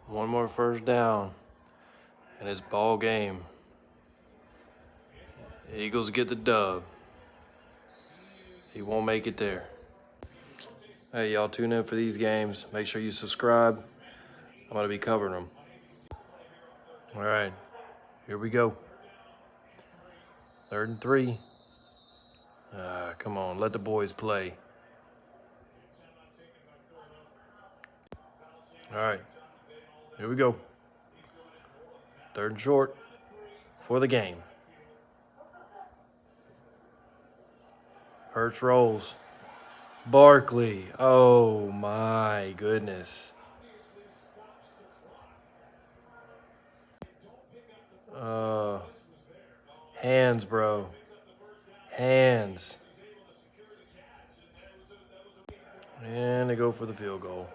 One more first down, and it's ball game. Eagles get the dub. He won't make it there. Hey, y'all tune in for these games. Make sure you subscribe. I'm going to be covering them. All right, here we go. 3rd and 3. Come on, let the boys play. All right, here we go. 3rd and short for the game. Hurts rolls. Barkley. Oh my goodness. Hands, bro. Hands. And they go for the field goal.